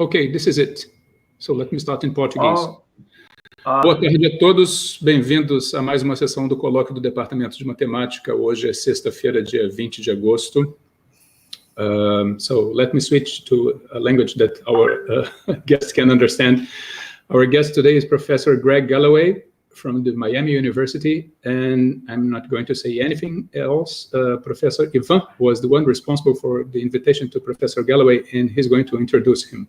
Okay, this is it. So let me start in Portuguese. Boa tarde a todos, bem-vindos a mais uma sessão do colóquio do Departamento de Matemática. Hoje é sexta-feira, dia 20 de agosto. So let me switch to a language that our guests can understand. Our guest today is Professor Greg Galloway from the Miami University, and I'm not going to say anything else. Professor Ivan was the one responsible for the invitation to Professor Galloway, and he's going to introduce him.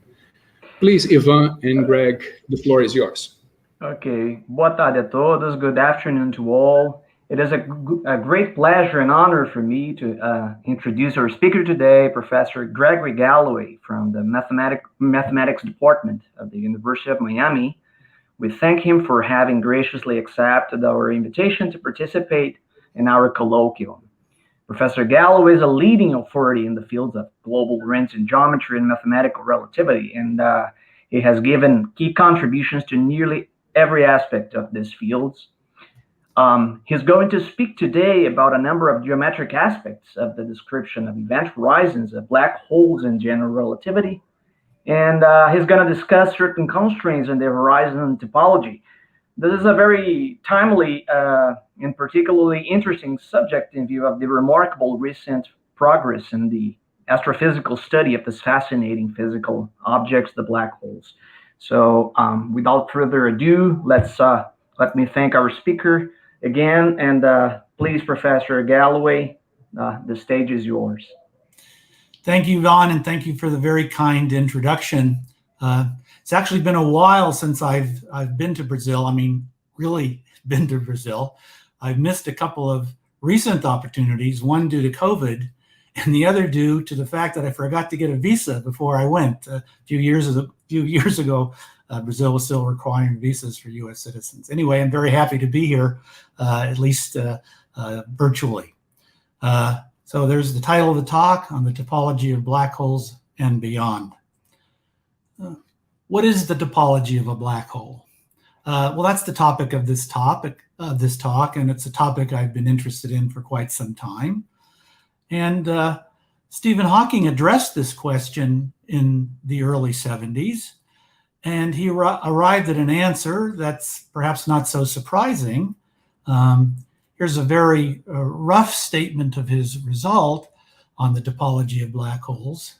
Please, Ivan and Greg, the floor is yours. Okay, boa tarde a todos, good afternoon to all. It is a great pleasure and honor for me to introduce our speaker today, Professor Gregory Galloway from the Mathematics Department of the University of Miami. We thank him for having graciously accepted our invitation to participate in our colloquium. Professor Galloway is a leading authority in the fields of global Lorentzian geometry and mathematical relativity, and he has given key contributions to nearly every aspect of these fields. He's going to speak today about a number of geometric aspects of the description of event horizons of black holes in general relativity. And he's going to discuss certain constraints in the horizon topology. This is a very timely and particularly interesting subject in view of the remarkable recent progress in the astrophysical study of this fascinating physical objects, the black holes. So without further ado, let me thank our speaker again, and please, Professor Galloway, the stage is yours. Thank you, Ivan, and thank you for the very kind introduction. It's actually been a while since I've been to Brazil. I mean, really been to Brazil. I've missed a couple of recent opportunities, one due to COVID, and the other due to the fact that I forgot to get a visa before I went. A few years ago, Brazil was still requiring visas for U.S. citizens. Anyway, I'm very happy to be here, at least virtually. So there's the title of the talk on the topology of black holes and beyond. What is the topology of a black hole? Well, that's the topic of this talk, and it's a topic I've been interested in for quite some time. And Stephen Hawking addressed this question in the early 70s, and he arrived at an answer that's perhaps not so surprising. Here's a very rough statement of his result on the topology of black holes.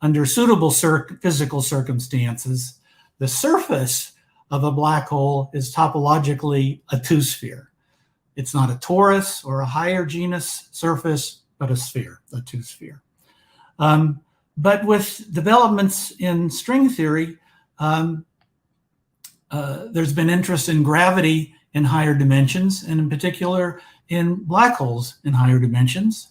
Under suitable physical circumstances, the surface of a black hole is topologically a two-sphere. It's not a torus or a higher genus surface, but a sphere, a two-sphere. But with developments in string theory, there's been interest in gravity in higher dimensions, and in particular in black holes in higher dimensions.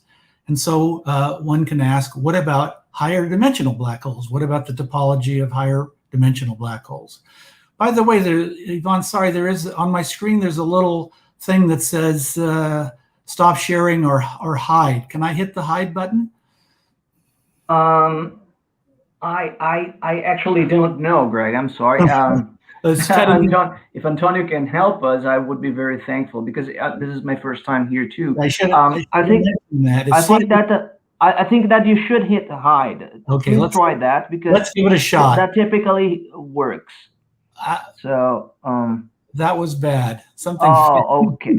And so one can ask, what about higher dimensional black holes? What about the topology of higher dimensional black holes? By the way, Yvonne, sorry, there is on my screen, there's a little thing that says stop sharing or hide. Can I hit the hide button? I actually don't know, Greg. I'm sorry. If Antonio can help us, I would be very thankful, because this is my first time here too. I think that you should hit the hide. Okay, let's try that, because let's give it a shot. That typically works. That was bad. Something. Oh, okay.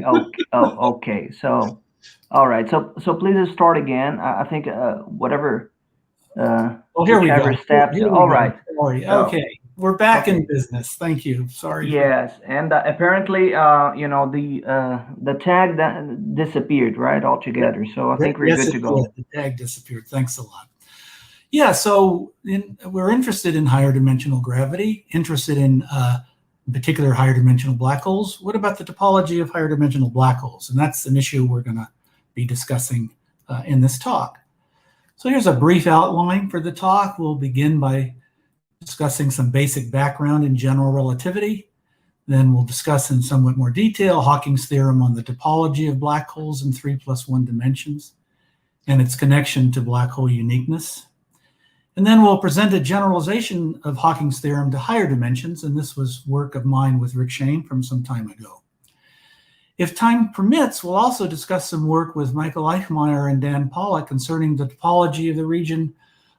Okay. So, all right. So please start again. I think whatever. Here we go. Steps. All right. Okay. We're back in business. Thank you. Sorry. Yes, and apparently, the tag that disappeared, right, altogether. So I think we're good to go. The tag disappeared. Thanks a lot. Yeah. So we're interested in higher dimensional gravity. Interested in particular higher dimensional black holes. What about the topology of higher dimensional black holes? And that's an issue we're going to be discussing in this talk. So here's a brief outline for the talk. We'll begin by discussing some basic background in general relativity. Then we'll discuss in somewhat more detail Hawking's theorem on the topology of black holes in 3+1 dimensions and its connection to black hole uniqueness. And then we'll present a generalization of Hawking's theorem to higher dimensions, and this was work of mine with Rick Shane from some time ago. If time permits, we'll also discuss some work with Michael Eichmeier and Dan Pollock concerning the topology of the region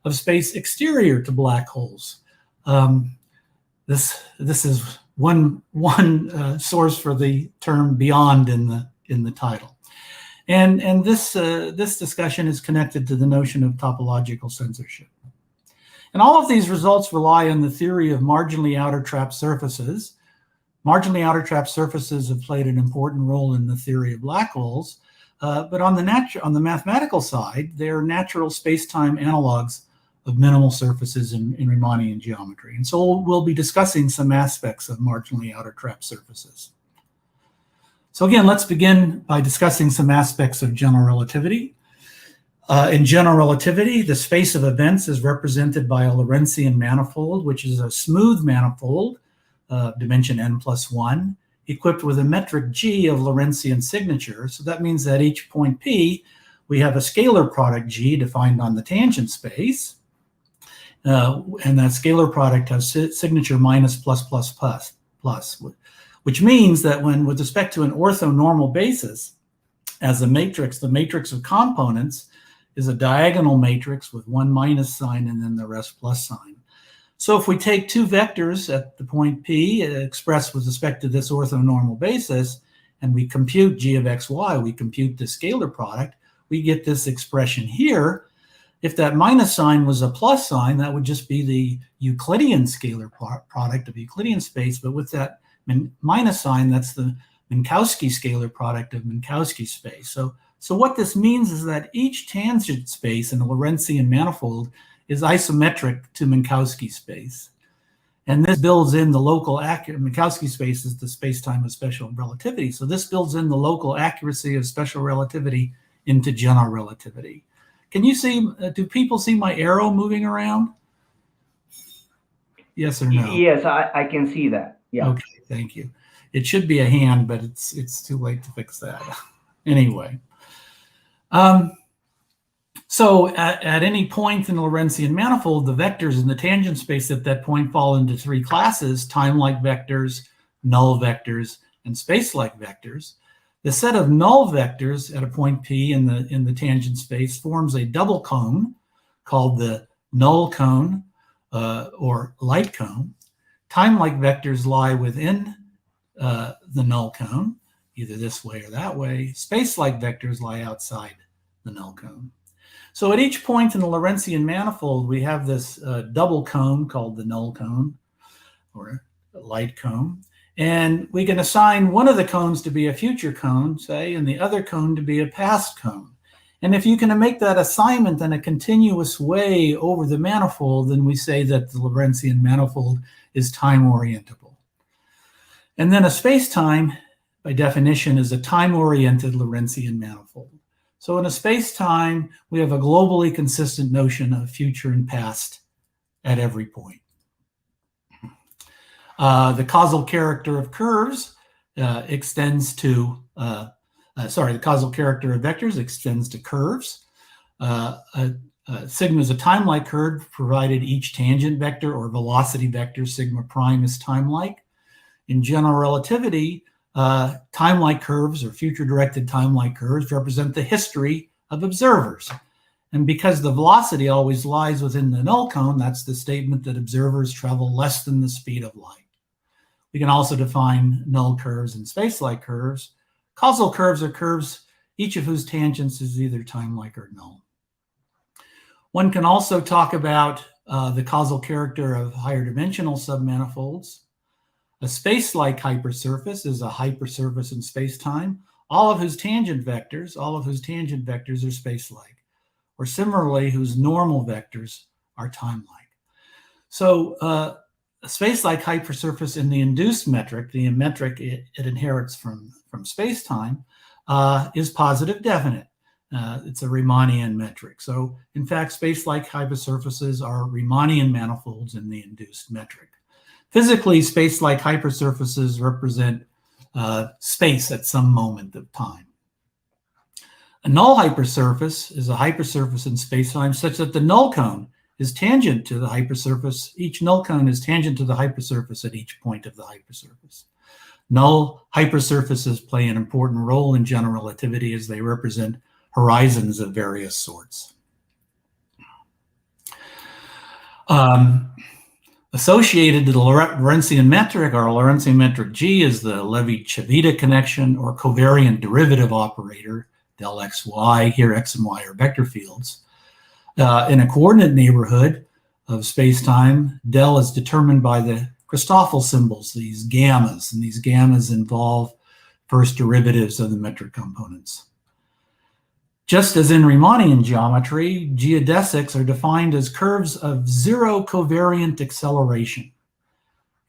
of space exterior to black holes. This is one source for the term beyond in the title, and this discussion is connected to the notion of topological censorship. And all of these results rely on the theory of marginally outer trapped surfaces. Marginally outer trapped surfaces have played an important role in the theory of black holes, but on the mathematical side, they're natural space-time analogs of minimal surfaces in Riemannian geometry. And so we'll be discussing some aspects of marginally outer trapped surfaces. So again, let's begin by discussing some aspects of general relativity. In general relativity, the space of events is represented by a Lorentzian manifold, which is a smooth manifold, dimension n+1, equipped with a metric G of Lorentzian signature. So that means that each point P, we have a scalar product G defined on the tangent space. And that scalar product has signature minus plus plus plus plus, which means that when, with respect to an orthonormal basis, as a matrix, the matrix of components is a diagonal matrix with one minus sign and then the rest plus sign. So if we take two vectors at the point P expressed with respect to this orthonormal basis, and we compute g of xy, we compute the scalar product, we get this expression here. If that minus sign was a plus sign, that would just be the Euclidean scalar product of Euclidean space, but with that minus sign, that's the Minkowski scalar product of Minkowski space. So what this means is that each tangent space in a Lorentzian manifold is isometric to Minkowski space. And this builds in the local accuracy. Minkowski space is the space-time of special relativity. So this builds in the local accuracy of special relativity into general relativity. Can you see, do people see my arrow moving around? Yes or no? Yes, I can see that. Yeah. Okay, thank you. It should be a hand, but it's too late to fix that. Anyway. So at any point in the Lorentzian manifold, the vectors in the tangent space at that point fall into three classes: time-like vectors, null vectors, and space-like vectors. The set of null vectors at a point P in the tangent space forms a double cone called the null cone or light cone. Time-like vectors lie within the null cone, either this way or that way. Space-like vectors lie outside the null cone. So at each point in the Lorentzian manifold, we have this double cone called the null cone or light cone. And we can assign one of the cones to be a future cone, say, and the other cone to be a past cone. And if you can make that assignment in a continuous way over the manifold, then we say that the Lorentzian manifold is time-orientable. And then a space-time, by definition, is a time-oriented Lorentzian manifold. So in a space-time, we have a globally consistent notion of future and past at every point. The causal character of curves extends to, the causal character of vectors extends to curves. Sigma is a time-like curve, provided each tangent vector or velocity vector, sigma prime, is time-like. In general relativity, time-like curves or future-directed time-like curves represent the history of observers. And because the velocity always lies within the null cone, that's the statement that observers travel less than the speed of light. We can also define null curves and space-like curves. Causal curves are curves, each of whose tangents is either time-like or null. One can also talk about the causal character of higher dimensional submanifolds. A space-like hypersurface is a hypersurface in space-time, all of whose tangent vectors are space-like, or similarly, whose normal vectors are time-like. So a space-like hypersurface in the induced metric, the metric it inherits from space-time, is positive definite. It's a Riemannian metric. So in fact, space-like hypersurfaces are Riemannian manifolds in the induced metric. Physically, space-like hypersurfaces represent space at some moment of time. A null hypersurface is a hypersurface in space-time such that the null cone is tangent to the hypersurface. Each null cone is tangent to the hypersurface at each point of the hypersurface. Null hypersurfaces play an important role in general relativity as they represent horizons of various sorts. Associated to the Lorentzian metric, or Lorentzian metric G, is the Levi-Civita connection or covariant derivative operator, del xy. Here x and y are vector fields. In a coordinate neighborhood of space-time, del is determined by the Christoffel symbols, these gammas, and these gammas involve first derivatives of the metric components. Just as in Riemannian geometry, geodesics are defined as curves of zero covariant acceleration.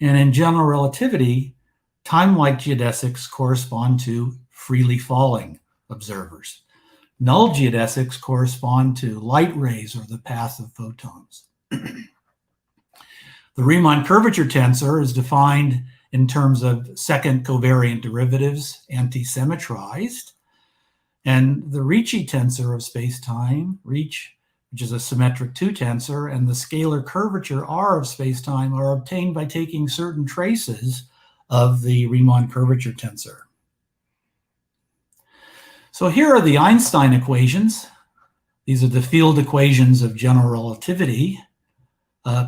And in general relativity, time-like geodesics correspond to freely falling observers. Null geodesics correspond to light rays or the path of photons. The Riemann curvature tensor is defined in terms of second covariant derivatives, anti-symmetrized. And the Ricci tensor of space-time, which is a symmetric 2 tensor, and the scalar curvature R of space-time are obtained by taking certain traces of the Riemann curvature tensor. So here are the Einstein equations. These are the field equations of general relativity.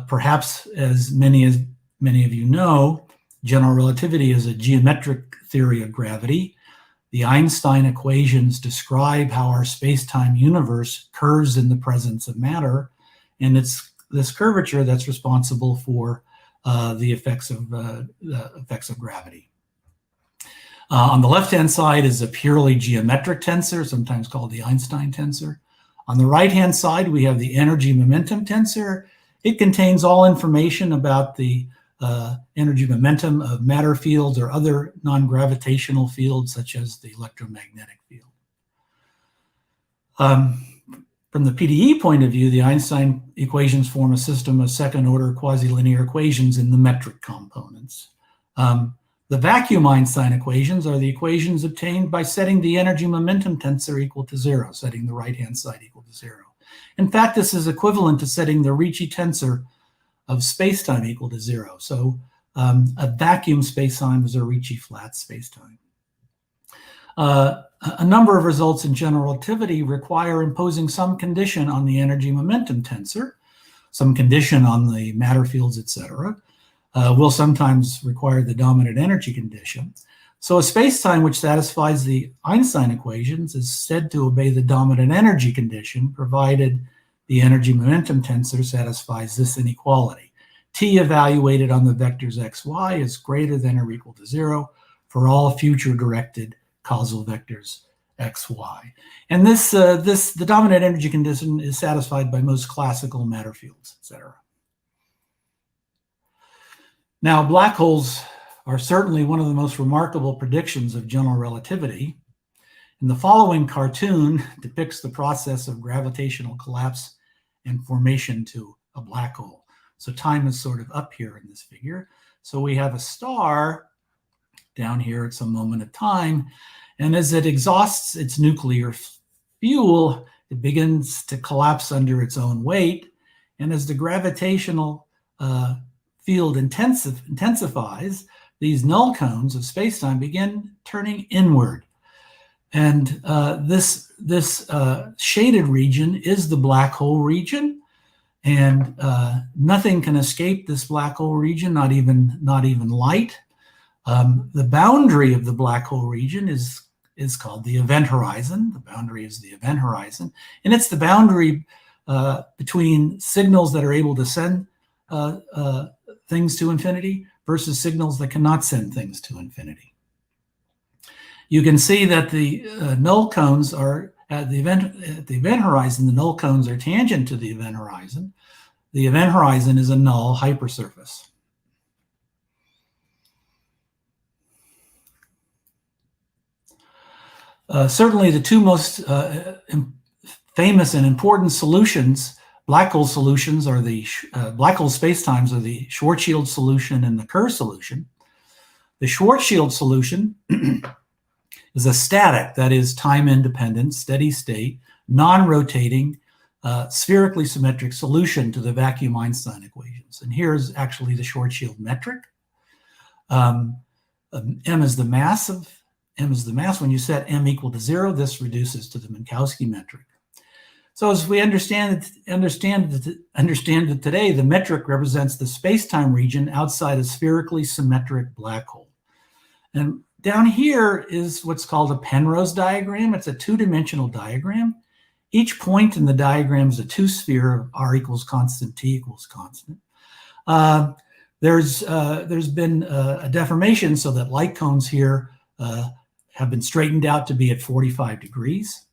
Perhaps as many of you know, general relativity is a geometric theory of gravity. The Einstein equations describe how our space-time universe curves in the presence of matter, and it's this curvature that's responsible for the effects of gravity. On the left-hand side is a purely geometric tensor, sometimes called the Einstein tensor. On the right-hand side, we have the energy-momentum tensor. It contains all information about the energy momentum of matter fields or other non-gravitational fields, such as the electromagnetic field. From the PDE point of view, the Einstein equations form a system of second-order quasi-linear equations in the metric components. The vacuum Einstein equations are the equations obtained by setting the energy momentum tensor equal to 0, setting the right-hand side equal to 0. In fact, this is equivalent to setting the Ricci tensor of spacetime equal to 0. So a vacuum spacetime is a Ricci flat spacetime. A number of results in general relativity require imposing some condition on the energy momentum tensor, some condition on the matter fields, etc. Will sometimes require the dominant energy condition. So a spacetime which satisfies the Einstein equations is said to obey the dominant energy condition, provided the energy momentum tensor satisfies this inequality. T evaluated on the vectors x, y is greater than or equal to 0 for all future directed causal vectors x, y. And the dominant energy condition is satisfied by most classical matter fields, etc. Now, black holes are certainly one of the most remarkable predictions of general relativity. And the following cartoon depicts the process of gravitational collapse and formation to a black hole. So time is sort of up here in this figure. So we have a star down here at some moment of time, and as it exhausts its nuclear fuel, it begins to collapse under its own weight. And as the gravitational field intensifies, these null cones of spacetime begin turning inward. And this shaded region is the black hole region, and nothing can escape this black hole region, not even light. The boundary of the black hole region is called the event horizon. The boundary is the event horizon, and it's the boundary between signals that are able to send things to infinity versus signals that cannot send things to infinity. You can see that the null cones are at the event horizon. The null cones are tangent to the event horizon. The event horizon is a null hypersurface. Certainly, the two most famous and important solutions, black hole solutions, are the black hole spacetimes are the Schwarzschild solution and the Kerr solution. The Schwarzschild solution is a static, that is time-independent, steady state, non-rotating, spherically symmetric solution to the vacuum Einstein equations. And here's actually the Schwarzschild metric. M is the mass. When you set M equal to 0, this reduces to the Minkowski metric. So as we understand it today, the metric represents the space-time region outside a spherically symmetric black hole. And down here is what's called a Penrose diagram. It's a two-dimensional diagram. Each point in the diagram is a two-sphere, R equals constant, T equals constant. There's been a deformation so that light cones here have been straightened out to be at 45 degrees.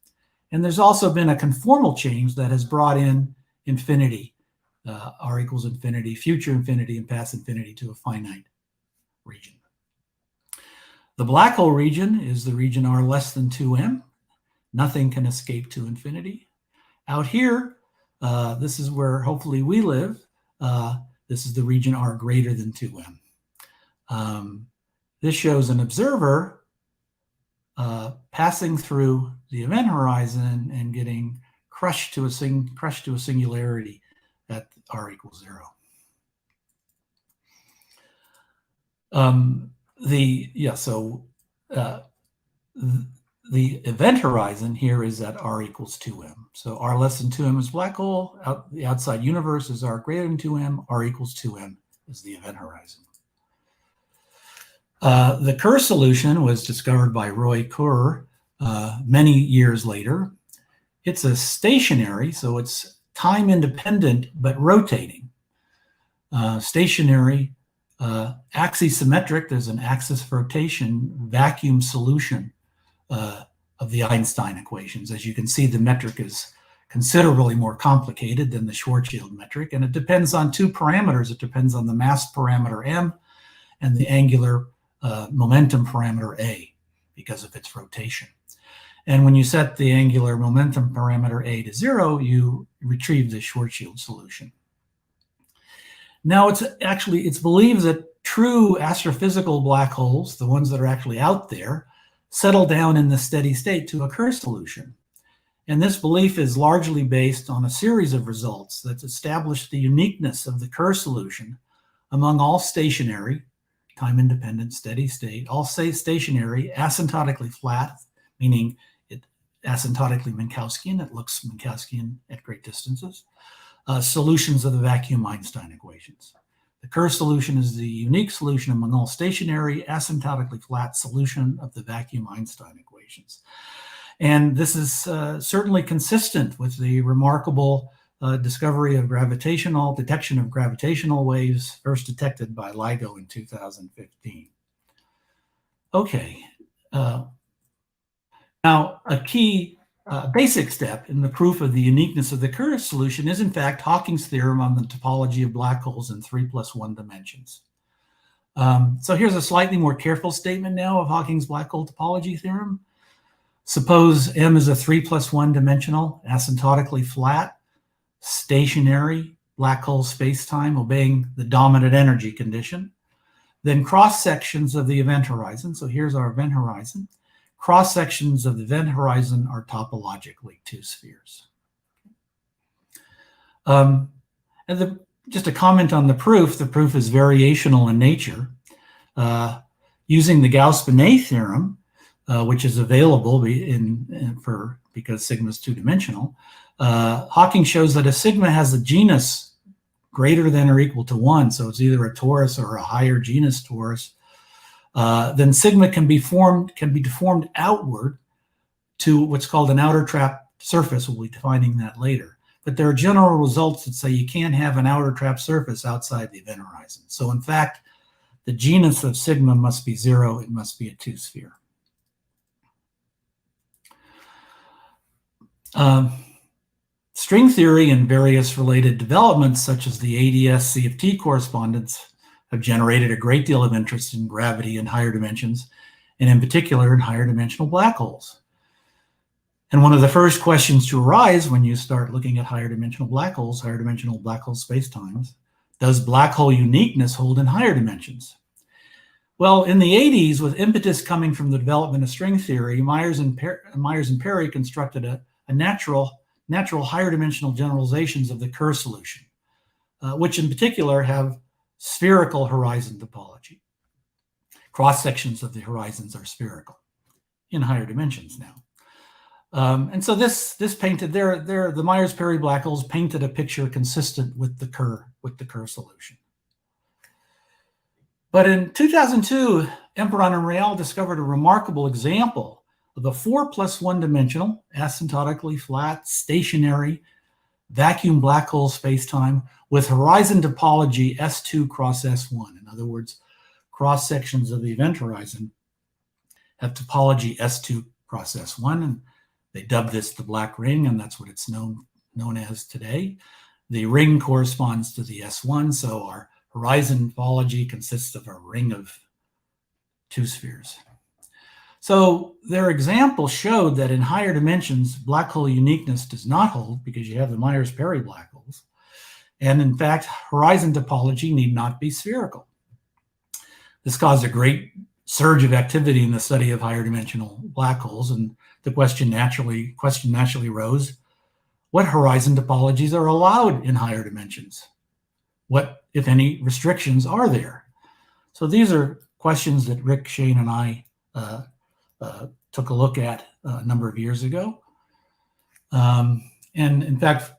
And there's also been a conformal change that has brought in infinity, R equals infinity, future infinity, and past infinity to a finite region. The black hole region is the region R less than 2m. Nothing can escape to infinity. Out here, this is where hopefully we live. This is the region R greater than 2m. This shows an observer passing through the event horizon and getting crushed to a singularity at R equals 0. The event horizon here is at R equals 2m. So R less than 2m is black hole. The outside universe is R greater than 2m. R equals 2m is the event horizon. The Kerr solution was discovered by Roy Kerr many years later. It's a stationary, so it's time independent, but rotating. Stationary, axisymmetric, there's an axis rotation vacuum solution of the Einstein equations. As you can see, the metric is considerably more complicated than the Schwarzschild metric, and it depends on two parameters. It depends on the mass parameter m and the angular momentum parameter a because of its rotation. And when you set the angular momentum parameter a to 0, you retrieve the Schwarzschild solution. Now it's believed that true astrophysical black holes, the ones that are actually out there, settle down in the steady state to a Kerr solution. And this belief is largely based on a series of results that establish the uniqueness of the Kerr solution among all stationary, time-independent, steady state, all stationary, asymptotically flat, meaning it asymptotically Minkowskian, it looks Minkowskian at great distances, solutions of the vacuum Einstein equations. The Kerr solution is the unique solution among all stationary, asymptotically flat solution of the vacuum Einstein equations. And this is certainly consistent with the remarkable discovery of detection of gravitational waves first detected by LIGO in 2015. Okay. Now, a key basic step in the proof of the uniqueness of the Kerr solution is, in fact, Hawking's theorem on the topology of black holes in 3+1 dimensions. So here's a slightly more careful statement now of Hawking's black hole topology theorem. Suppose M is a 3+1 dimensional, asymptotically flat, stationary black hole spacetime obeying the dominant energy condition. Then cross sections of the event horizon. So here's our event horizon. Cross sections of the event horizon are topologically two spheres. Just a comment on the proof is variational in nature. Using the Gauss-Bonnet theorem, which is available because sigma is two-dimensional, Hawking shows that a sigma has a genus greater than or equal to 1, so it's either a torus or a higher genus torus. Then sigma can be deformed outward to what's called an outer trap surface. We'll be defining that later. But there are general results that say you can't have an outer trap surface outside the event horizon. So in fact, the genus of sigma must be 0. It must be a two-sphere. String theory and various related developments, such as the ADS CFT correspondence, have generated a great deal of interest in gravity in higher dimensions, and in particular in higher dimensional black holes. And one of the first questions to arise when you start looking at higher dimensional black hole spacetimes, does black hole uniqueness hold in higher dimensions? Well, in the 80s, with impetus coming from the development of string theory, Myers and Perry constructed a natural higher dimensional generalizations of the Kerr solution, which in particular have spherical horizon topology. cross-sections of the horizons are spherical in higher dimensions now. And so this painted the Myers-Berry black holes painted a picture consistent with the Kerr solution. But in 2002, Emperon and Real discovered a remarkable example of a 4+1 dimensional, asymptotically flat, stationary, vacuum black hole spacetime with horizon topology S2 cross S1. In other words, cross sections of the event horizon have topology S2 cross S1, and they dubbed this the black ring, and that's what it's known as today. The ring corresponds to the S1, so our horizon topology consists of a ring of two spheres. So their example showed that in higher dimensions, black hole uniqueness does not hold because you have the Myers-Berry black holes. And in fact, horizon topology need not be spherical. This caused a great surge of activity in the study of higher dimensional black holes, and the question naturally rose: what horizon topologies are allowed in higher dimensions? What, if any, restrictions are there? So these are questions that Rick, Shane, and I took a look at a number of years ago. And in fact,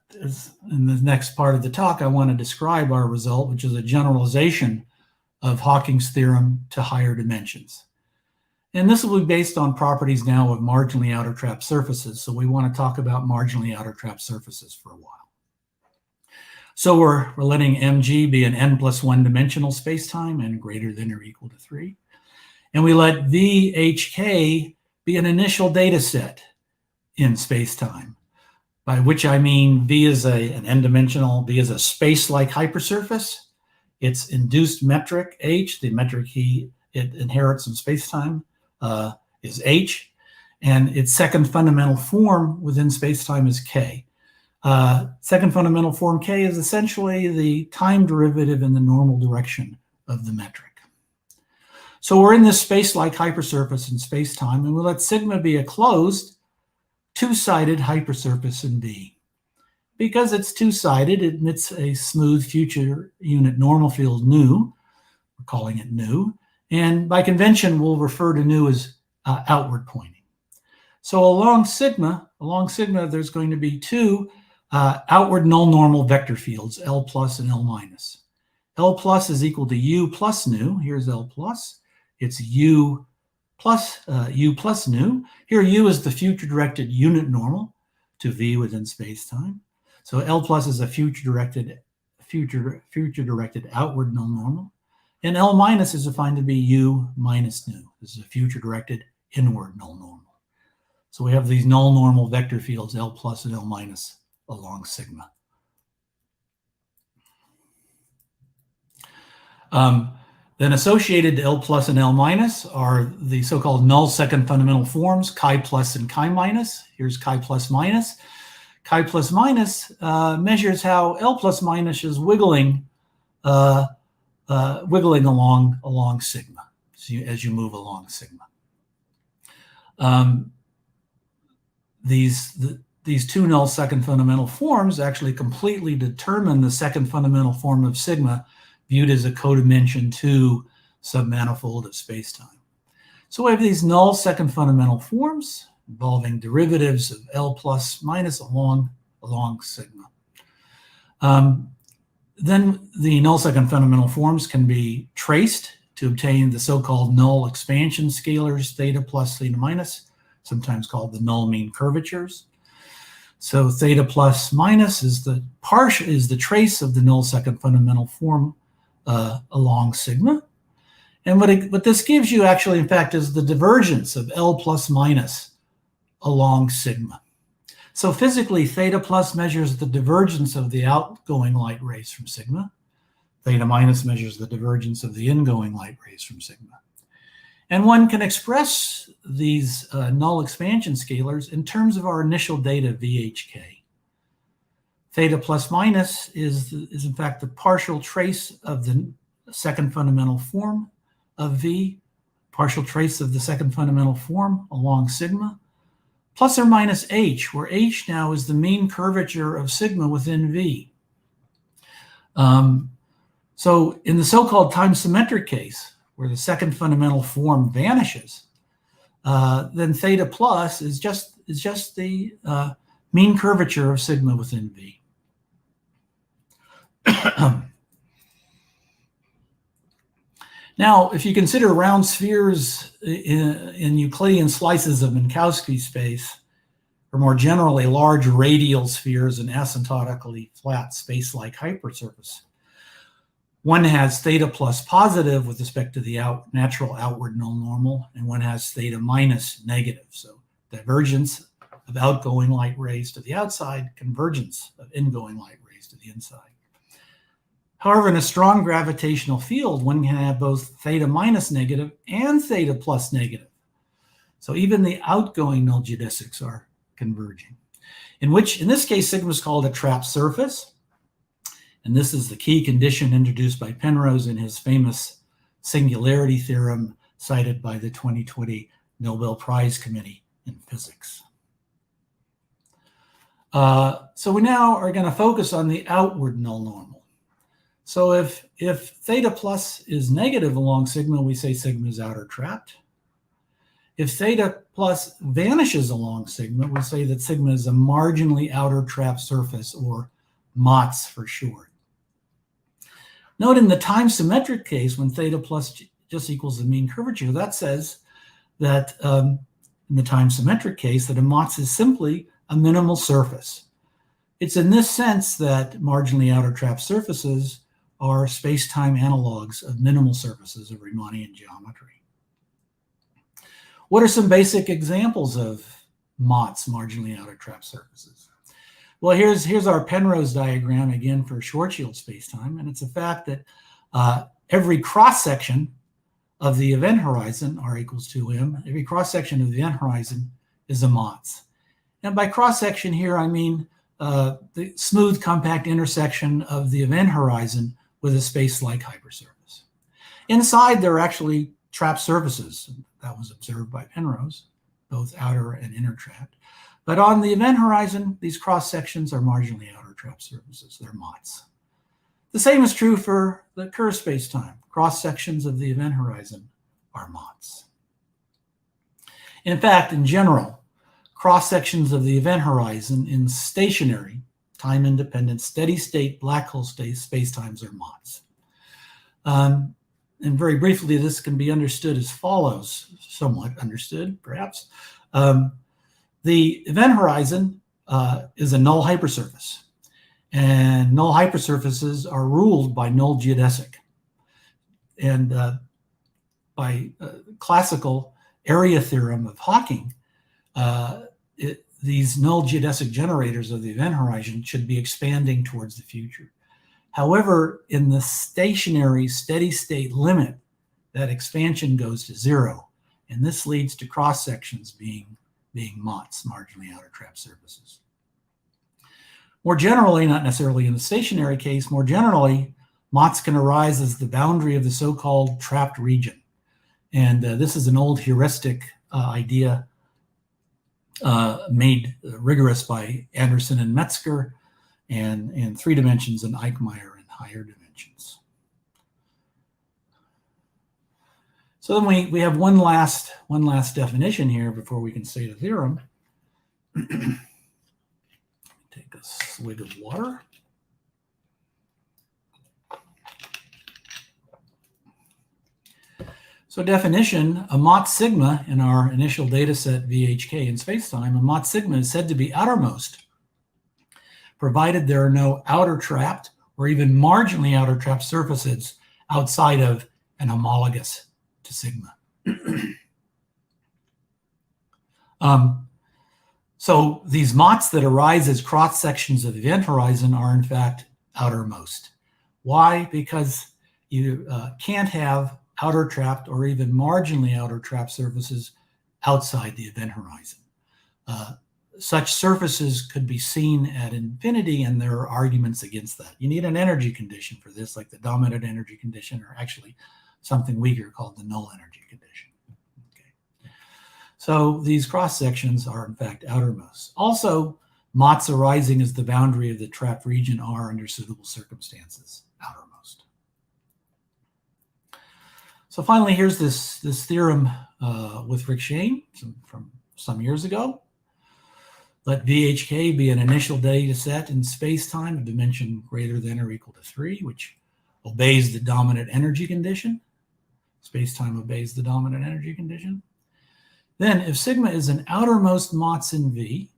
in the next part of the talk, I want to describe our result, which is a generalization of Hawking's theorem to higher dimensions. And this will be based on properties now of marginally outer trapped surfaces. So we want to talk about marginally outer trapped surfaces for a while. So we're letting mg be an n+1 dimensional spacetime, n greater than or equal to 3. And we let VHK be an initial data set in spacetime, by which I mean V is an n-dimensional, V is a space-like hypersurface. Its induced metric, H, the metric it inherits in spacetime, is H, and its second fundamental form within spacetime is K. Second fundamental form K is essentially the time derivative in the normal direction of the metric. So we're in this space-like hypersurface in spacetime, and we let sigma be a closed, two-sided hypersurface in V. Because it's two-sided, it emits a smooth future unit normal field nu. We're calling it nu. And by convention, we'll refer to nu as outward pointing. So along sigma, there's going to be two outward null normal vector fields, L plus and L minus. L plus is equal to U plus nu. Here's L plus. It's U plus nu. Here U is the future-directed unit normal to V within spacetime. So L plus is a future-directed outward null normal. And L minus is defined to be U minus nu. This is a future-directed inward null normal. So we have these null normal vector fields, L plus and L minus, along sigma. Then associated to L plus and L minus are the so-called null second fundamental forms, chi plus and chi minus. Here's chi plus minus. Chi plus minus measures how L plus minus is wiggling along sigma as you move along sigma. These two null second fundamental forms actually completely determine the second fundamental form of sigma, viewed as a codimension 2 submanifold of spacetime. So we have these null second fundamental forms involving derivatives of L plus minus along sigma. Then the null second fundamental forms can be traced to obtain the so-called null expansion scalars, theta plus, theta minus, sometimes called the null mean curvatures. So theta plus minus is the trace of the null second fundamental form along sigma. And what this gives you actually, in fact, is the divergence of L plus minus along sigma. So physically, theta plus measures the divergence of the outgoing light rays from sigma. Theta minus measures the divergence of the ingoing light rays from sigma. And one can express these null expansion scalars in terms of our initial data VHK. Theta plus minus is in fact the partial trace of the second fundamental form of V, partial trace of the second fundamental form along sigma, plus or minus H, where H now is the mean curvature of sigma within V. So in the so-called time symmetric case, where the second fundamental form vanishes, then theta plus is just the mean curvature of sigma within V. Now, if you consider round spheres in Euclidean slices of Minkowski space, or more generally, large radial spheres in asymptotically flat space-like hypersurface, one has theta plus positive with respect to the natural outward null normal, and one has theta minus negative. So divergence of outgoing light rays to the outside, convergence of ingoing light rays to the inside. However, in a strong gravitational field, one can have both theta minus negative and theta plus negative. So even the outgoing null geodesics are converging, in this case, sigma is called a trap surface. And this is the key condition introduced by Penrose in his famous singularity theorem cited by the 2020 Nobel Prize Committee in Physics. So we now are going to focus on the outward null normal. So if theta plus is negative along sigma, we say sigma is outer trapped. If theta plus vanishes along sigma, we say that sigma is a marginally outer trapped surface, or MOTS for short. Note in the time symmetric case, when theta plus just equals the mean curvature, that says that in the time symmetric case, that a MOTS is simply a minimal surface. It's in this sense that marginally outer trapped surfaces are space-time analogs of minimal surfaces of Riemannian geometry. What are some basic examples of MOTS, marginally outer trapped surfaces? Well, here's our Penrose diagram again for Schwarzschild spacetime, and it's a fact that every cross-section of the event horizon, r equals 2m, every cross-section of the event horizon is a MOTS. And by cross-section here, I mean the smooth, compact intersection of the event horizon with a space-like hypersurface. Inside, there are actually trapped surfaces. That was observed by Penrose, both outer and inner trapped. But on the event horizon, these cross-sections are marginally outer trapped surfaces. They're MOTS. The same is true for the Kerr spacetime. Cross-sections of the event horizon are MOTS. In fact, in general, cross-sections of the event horizon in stationary, time-independent, steady-state black hole spacetimes are MOTS. And very briefly, this can be understood as follows, somewhat understood, perhaps. The event horizon is a null hypersurface, and null hypersurfaces are ruled by null geodesic. And by classical area theorem of Hawking, these null geodesic generators of the event horizon should be expanding towards the future. However, in the stationary steady-state limit, that expansion goes to 0, and this leads to cross-sections being MOTS, marginally outer trapped surfaces. More generally, not necessarily in the stationary case, more generally, MOTS can arise as the boundary of the so-called trapped region. And this is an old heuristic idea made rigorous by Anderson and Metzger, and in 3 dimensions, and Eichmeier in higher dimensions. So then we have one last definition here before we can state a theorem. Take a swig of water. So definition, a MOTS sigma in our initial data set VHK in spacetime, a MOTS sigma is said to be outermost, provided there are no outer trapped or even marginally outer trapped surfaces outside of an homologous to sigma. So these MOTS that arise as cross sections of the event horizon are in fact outermost. Why? Because you can't have outer trapped or even marginally outer trapped surfaces outside the event horizon. Such surfaces could be seen at infinity, and there are arguments against that. You need an energy condition for this, like the dominant energy condition, or actually something weaker called the null energy condition. Okay. So these cross sections are in fact outermost. Also, MOTS arising as the boundary of the trapped region are, under suitable circumstances, outermost. So finally, here's this theorem with Rick Shane from some years ago. Let VHK be an initial data set in space-time of dimension greater than or equal to 3, which obeys the dominant energy condition. Space-time obeys the dominant energy condition. Then, if sigma is an outermost MOTS in V,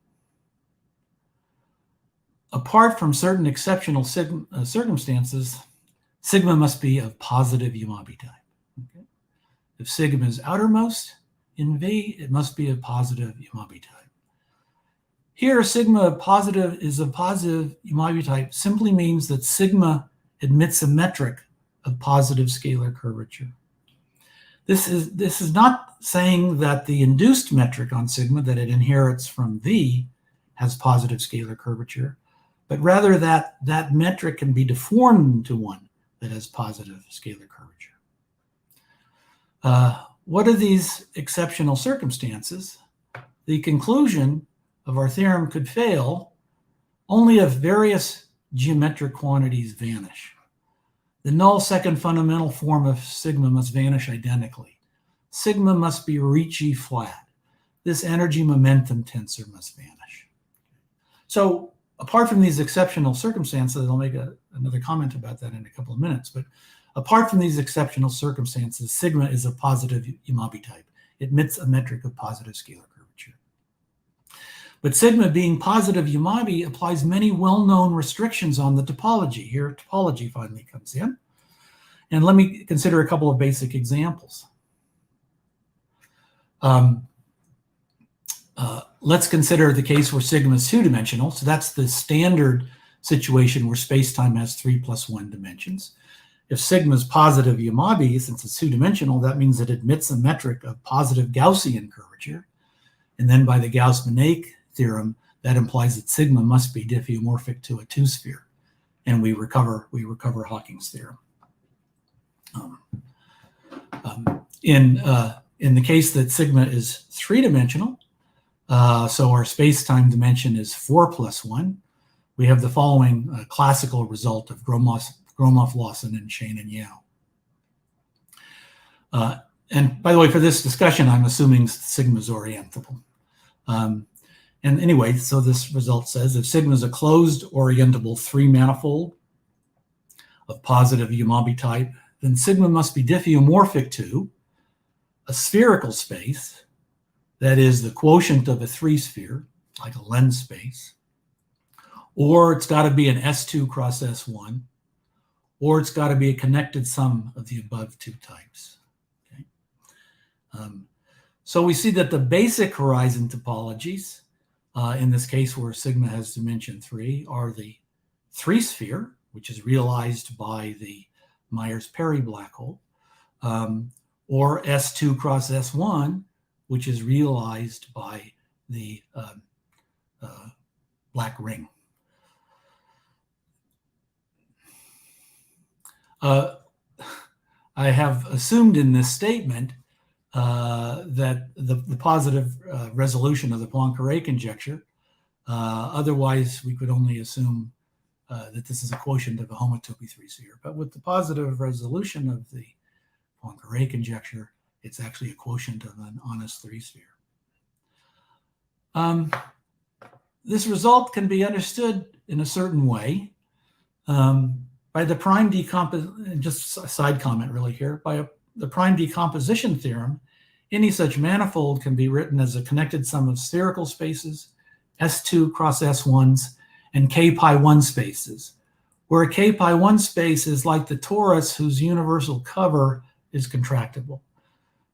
apart from certain exceptional circumstances, sigma must be of positive Umabi type. Okay? If sigma is outermost in V, it must be of positive Umabi type. Here, sigma is of positive Umabi type simply means that sigma admits a metric of positive scalar curvature. This is not saying that the induced metric on sigma that it inherits from V has positive scalar curvature, but rather that that metric can be deformed into one that has positive scalar curvature. What are these exceptional circumstances? The conclusion of our theorem could fail only if various geometric quantities vanish. The null second fundamental form of sigma must vanish identically. Sigma must be Ricci flat. This energy momentum tensor must vanish. So apart from these exceptional circumstances, I'll make another comment about that in a couple of minutes, but apart from these exceptional circumstances, sigma is a positive Umabi type. It admits a metric of positive scalar curvature. But sigma being positive Umabi applies many well-known restrictions on the topology. Here, topology finally comes in. And let me consider a couple of basic examples. Let's consider the case where sigma is two-dimensional. So that's the standard situation where space-time has 3 + 1 dimensions. If sigma is positive Umabi, since it's two-dimensional, that means it admits a metric of positive Gaussian curvature. And then by the Gauss-Bennet theorem, that implies that sigma must be diffeomorphic to a two-sphere. And we recover Hawking's theorem. In the case that sigma is three-dimensional, so our space-time dimension is 4 + 1, we have the following classical result of Gromov, Lawson, and Shane and Yao. And by the way, for this discussion, I'm assuming sigma is orientable. And anyway, so this result says if sigma is a closed orientable three-manifold of positive Umabi type, then sigma must be diffeomorphic to a spherical space that is the quotient of a three-sphere, like a lens space, or it's got to be an S2 cross S1, or it's got to be a connected sum of the above two types. Okay? So we see that the basic horizon topologies, in this case where sigma has dimension 3, are the three-sphere, which is realized by the Myers-Perry black hole, or S2 cross S1, which is realized by the black ring. I have assumed in this statement that the positive resolution of the Poincare conjecture, otherwise we could only assume that this is a quotient of a homotopy three-sphere. But with the positive resolution of the Poincare conjecture, it's actually a quotient of an honest three-sphere. This result can be understood in a certain way by the prime decomposition, just a side comment really here, by the prime decomposition theorem. Any such manifold can be written as a connected sum of spherical spaces, S2 cross S1s, and K-pi1 spaces, where a K-pi1 space is like the torus whose universal cover is contractible.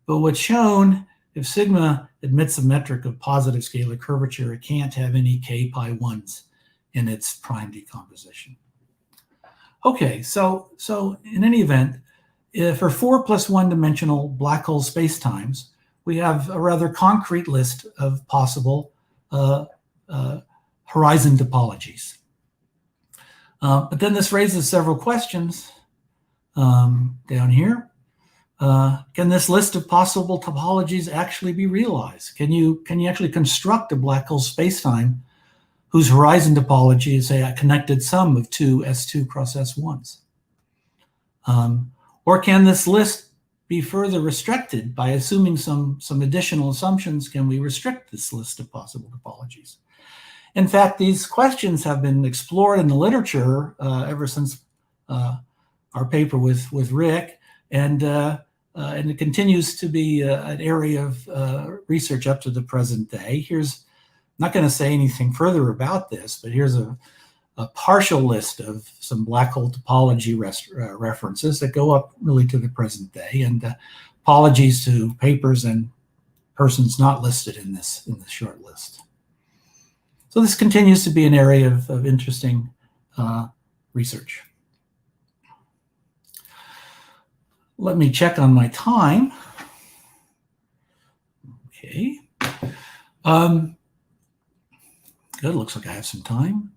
But what's shown, if sigma admits a metric of positive scalar curvature, it can't have any K-pi1s in its prime decomposition. Okay, so in any event, for 4 + 1 dimensional black hole spacetimes, we have a rather concrete list of possible horizon topologies. But then this raises several questions down here. Can this list of possible topologies actually be realized? Can you actually construct a black hole spacetime whose horizon topology is a connected sum of two S2 cross S1s? Or can this list be further restricted by assuming some additional assumptions? Can we restrict this list of possible topologies? In fact, these questions have been explored in the literature ever since our paper with Rick, and it continues to be an area of research up to the present day. Here's, I'm not going to say anything further about this, but here's a partial list of some black hole topology references that go up really to the present day, and apologies to papers and persons not listed in this short list. So this continues to be an area of interesting research. Let me check on my time. Okay. Good, looks like I have some time.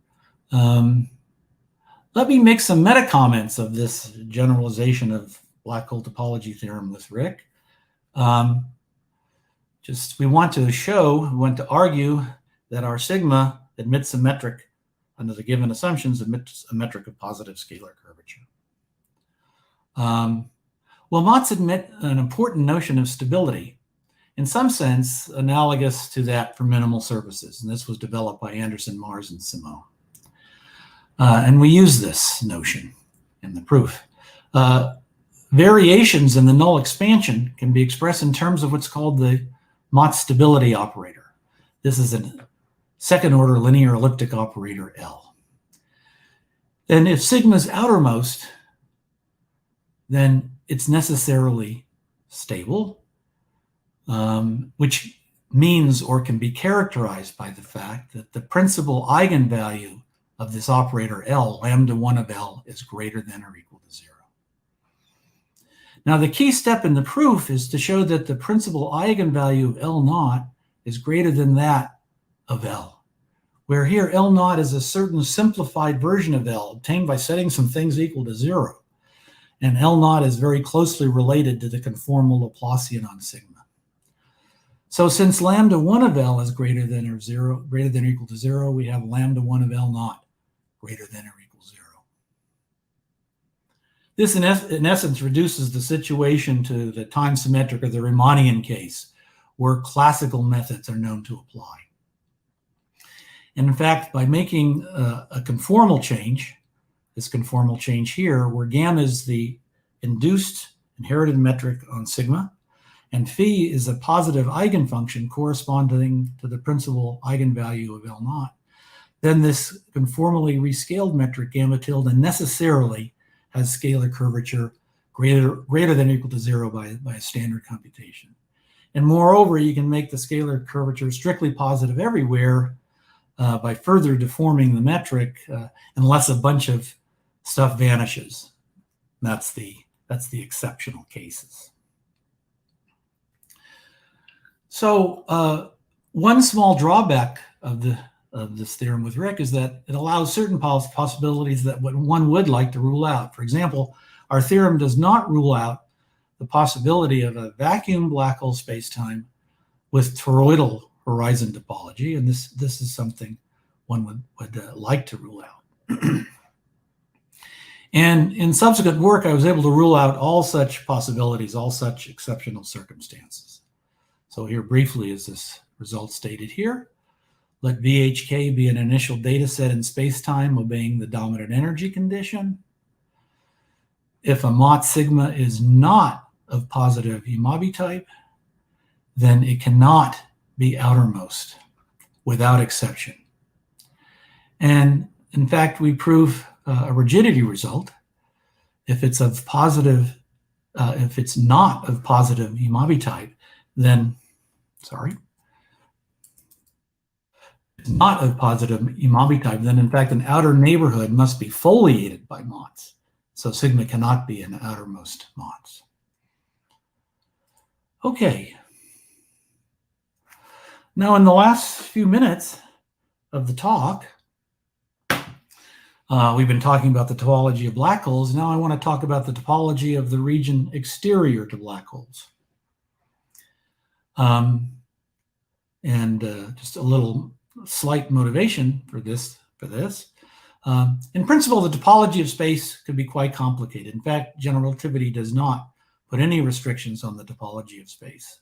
Let me make some meta-comments of this generalization of black hole topology theorem with Rick. We want to argue that our sigma admits a metric under the given assumptions, admits a metric of positive scalar curvature. Well, MOTS admit an important notion of stability, in some sense analogous to that for minimal surfaces, and this was developed by Anderson, Mars, and Simon. And we use this notion in the proof. Variations in the null expansion can be expressed in terms of what's called the MOTS stability operator. This is a second-order linear elliptic operator L. And if sigma is outermost, then it's necessarily stable, which means or can be characterized by the fact that the principal eigenvalue of this operator L, lambda 1 of L, is greater than or equal to 0. Now, the key step in the proof is to show that the principal eigenvalue of L naught is greater than that of L, where here L naught is a certain simplified version of L obtained by setting some things equal to 0. And L naught is very closely related to the conformal Laplacian on sigma. So since lambda 1 of L is greater than or equal to 0, we have lambda 1 of L naught greater than or equal to 0. This in essence reduces the situation to the time symmetric or the Riemannian case, where classical methods are known to apply. And in fact, by making a conformal change, this conformal change here, where gamma is the induced inherited metric on sigma, and phi is a positive eigenfunction corresponding to the principal eigenvalue of L naught, then this conformally rescaled metric gamma tilde necessarily has scalar curvature greater than or equal to 0 by a standard computation. And moreover, you can make the scalar curvature strictly positive everywhere by further deforming the metric unless a bunch of stuff vanishes. That's the exceptional cases. So one small drawback of this theorem with Rick is that it allows certain possibilities that one would like to rule out. For example, our theorem does not rule out the possibility of a vacuum black hole spacetime with toroidal horizon topology, and this is something one would like to rule out. And in subsequent work, I was able to rule out all such possibilities, all such exceptional circumstances. So here briefly is this result stated here. Let VHK be an initial data set in space-time obeying the dominant energy condition. If a MOT sigma is not of positive Imabi type, then it cannot be outermost without exception. And in fact, we prove a rigidity result. If it's of positive, if it's not of positive Imabi type, then, it's not of positive Imabi type, then in fact an outer neighborhood must be foliated by MOTS. So sigma cannot be an outermost MOTS. Okay. Now in the last few minutes of the talk, we've been talking about the topology of black holes. Now I want to talk about the topology of the region exterior to black holes. Just a little slight motivation for this. In principle, the topology of space could be quite complicated. In fact, general relativity does not put any restrictions on the topology of space.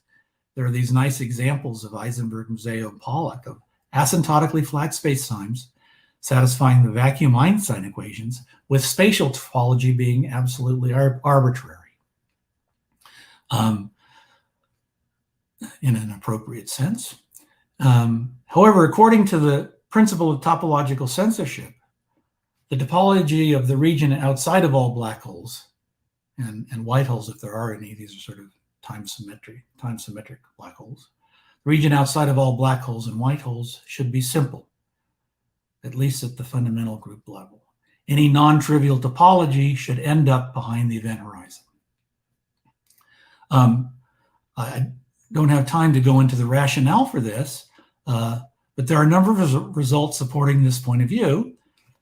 There are these nice examples of Heisenberg, Museo, and Pollack of asymptotically flat spacetimes satisfying the vacuum Einstein equations, with spatial topology being absolutely arbitrary in an appropriate sense. However, according to the principle of topological censorship, the topology of the region outside of all black holes and white holes, if there are any, these are sort of time-symmetric black holes. The region outside of all black holes and white holes should be simple, at least at the fundamental group level. Any non-trivial topology should end up behind the event horizon. I don't have time to go into the rationale for this, but there are a number of results supporting this point of view.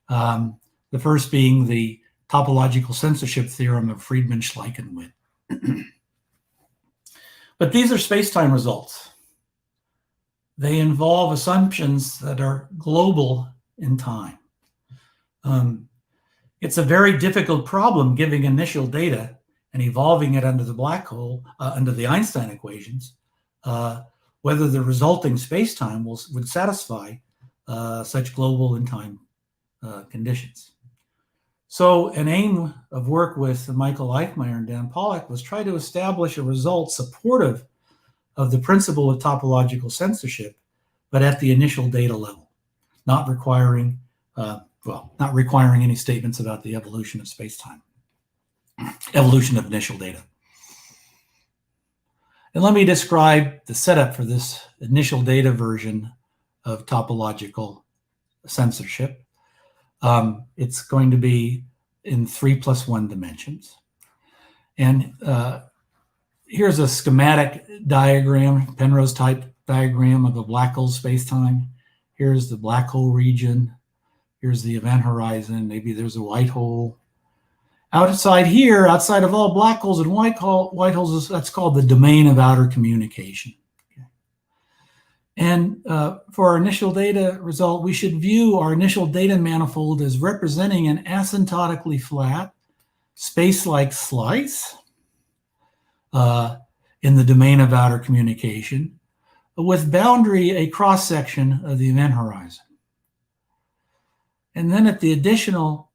The first being the topological censorship theorem of Friedman, Schleich, and Witt. But these are space-time results. They involve assumptions that are global in time. It's a very difficult problem giving initial data and evolving it under the black hole, under the Einstein equations, whether the resulting space-time would satisfy such global in time conditions. So an aim of work with Michael Eichmeier and Dan Pollack was try to establish a result supportive of the principle of topological censorship, but at the initial data level, not requiring any statements about the evolution of space-time, evolution of initial data. And let me describe the setup for this initial data version of topological censorship. It's going to be in 3+1 dimensions. And here's a schematic diagram, Penrose type diagram of a black hole spacetime. Here's the black hole region. Here's the event horizon. Maybe there's a white hole. Outside here, outside of all black holes and white holes, that's called the domain of outer communication. And for our initial data result, we should view our initial data manifold as representing an asymptotically flat space-like slice in the domain of outer communication, with boundary a cross-section of the event horizon. And then at the additional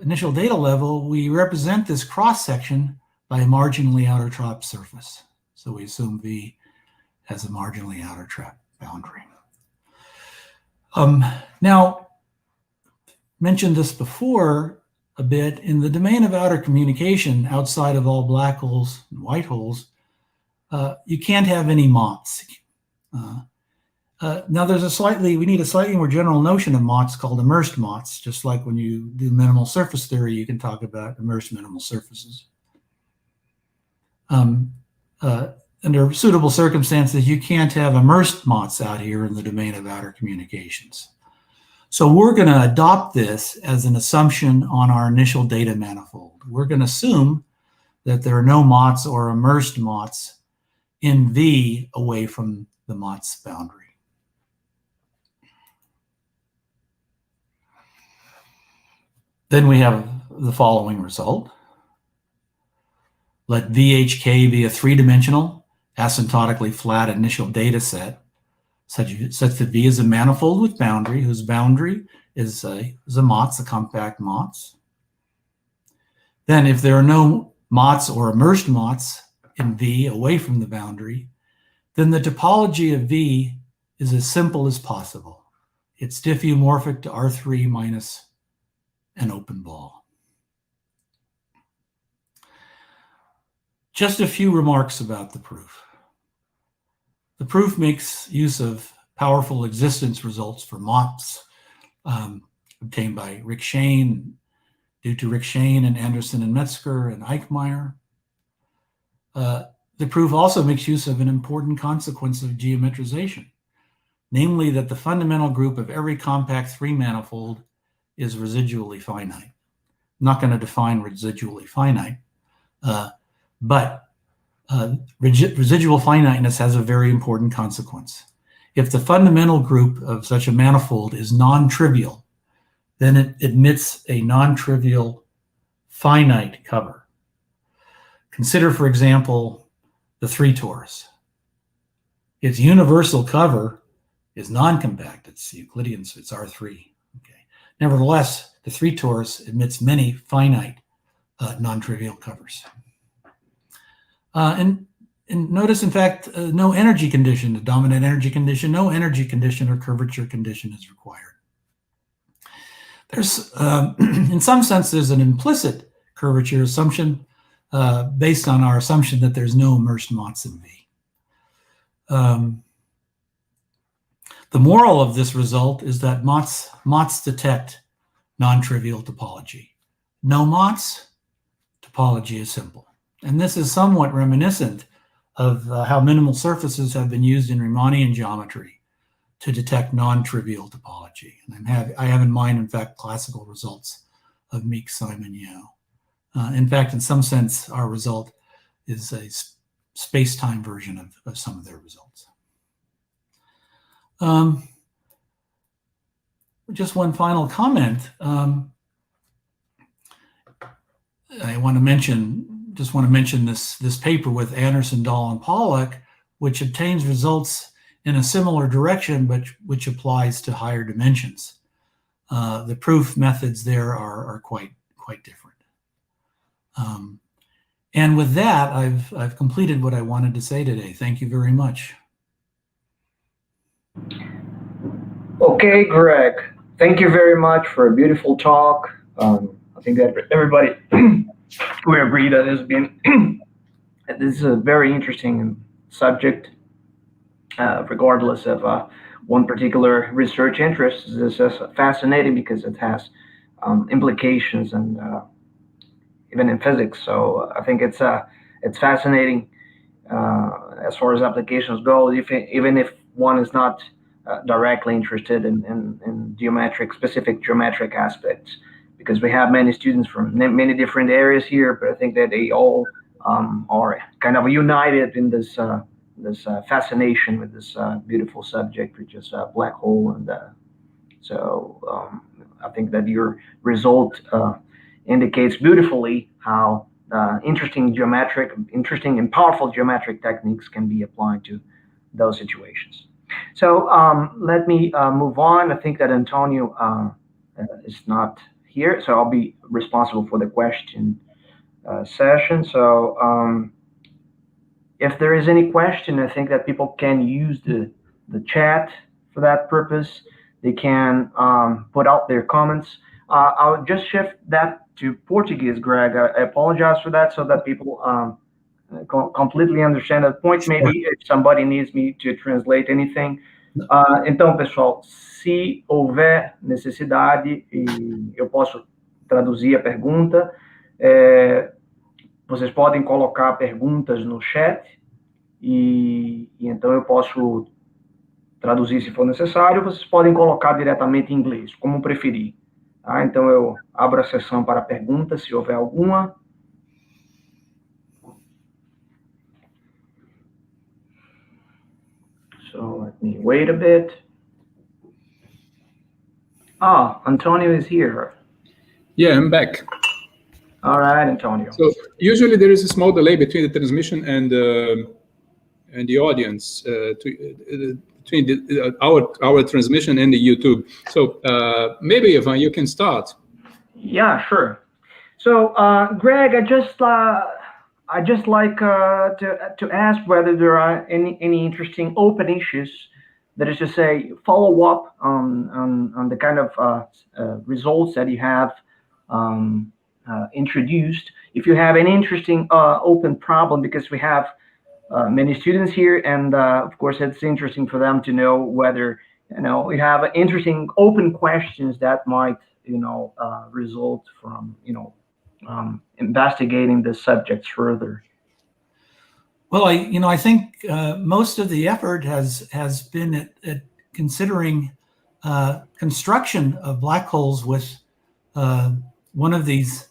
initial data level, we represent this cross-section by a marginally outer trap surface. So we assume V has a marginally outer trap boundary. Now, mentioned this before a bit, in the domain of outer communication, outside of all black holes and white holes, you can't have any MOTS. Now we need a slightly more general notion of MOTS called immersed MOTS, just like when you do minimal surface theory, you can talk about immersed minimal surfaces. Under suitable circumstances, you can't have immersed MOTS out here in the domain of outer communications. So we're going to adopt this as an assumption on our initial data manifold. We're going to assume that there are no MOTS or immersed MOTS in V away from the MOTS boundary. Then we have the following result. Let VHK be a three-dimensional, asymptotically flat initial data set, such that V is a manifold with boundary, whose boundary is a MOTS, a compact MOTS. Then if there are no MOTS or immersed MOTS in V away from the boundary, then the topology of V is as simple as possible. It's diffeomorphic to R3 minus an open ball. Just a few remarks about the proof. The proof makes use of powerful existence results for MOTS obtained by Rick Shane, due to Rick Shane and Anderson and Metzger and Eichmeier. The proof also makes use of an important consequence of geometrization, namely that the fundamental group of every compact three-manifold is residually finite. I'm not going to define residually finite, but residual finiteness has a very important consequence. If the fundamental group of such a manifold is non-trivial, then it admits a non-trivial finite cover. Consider, for example, the 3 torus. Its universal cover is non-compact. It's Euclidean, so it's R3. Okay. Nevertheless, the 3 torus admits many finite non-trivial covers. And notice, in fact, no energy condition, the dominant energy condition, no energy condition or curvature condition is required. There's, in some sense, there's an implicit curvature assumption based on our assumption that there's no immersed Motts in V. The moral of this result is that Motts detect non-trivial topology. No Motts, topology is simple. And this is somewhat reminiscent of how minimal surfaces have been used in Riemannian geometry to detect non-trivial topology. And I have in mind, in fact, classical results of Meeks, Simon, Yeo. In fact, in some sense, our result is a space-time version of some of their results. Just one final comment. I want to mention this paper with Anderson, Dahl, and Pollack, which obtains results in a similar direction, but which applies to higher dimensions. The proof methods there are quite different. And with that, I've completed what I wanted to say today. Thank you very much. Okay, Greg. Thank you very much for a beautiful talk. I think that everybody we agree that this is a very interesting subject, regardless of one particular research interest. This is fascinating because it has implications and even in physics. So I think it's fascinating as far as applications go, even if one is not directly interested in specific geometric aspects, because we have many students from many different areas here, but I think that they all are kind of united in this fascination with this beautiful subject, which is a black hole. And so I think that your result indicates beautifully how interesting and powerful geometric techniques can be applied to those situations. So let me move on. I think that Antonio is not here, so I'll be responsible for the question session. So if there is any question, I think that people can use the chat for that purpose. They can put out their comments. I'll just shift that to Portuguese, Greg. I apologize for that, so that people completely understand that point. Sure. Maybe if somebody needs me to translate anything. Então, pessoal, se houver necessidade, eu posso traduzir a pergunta. Vocês podem colocar perguntas no chat e então eu posso traduzir se for necessário. Vocês podem colocar diretamente em inglês, como preferir. Tá? Então eu abro a sessão para perguntas, se houver alguma. So let me wait a bit. Antonio is here. Yeah, I'm back. All right, Antonio. So usually there is a small delay between the transmission and the audience, between our transmission and the YouTube. So maybe, Ivan, you can start. Yeah, sure. So Greg, I just like to ask whether there are any interesting open issues, that is to say, follow up on the kind of results that you have introduced. If you have an interesting open problem, because we have many students here, and of course it's interesting for them to know whether we have interesting open questions that might result from investigating the subjects further. Well, I think most of the effort has been at considering construction of black holes with one of these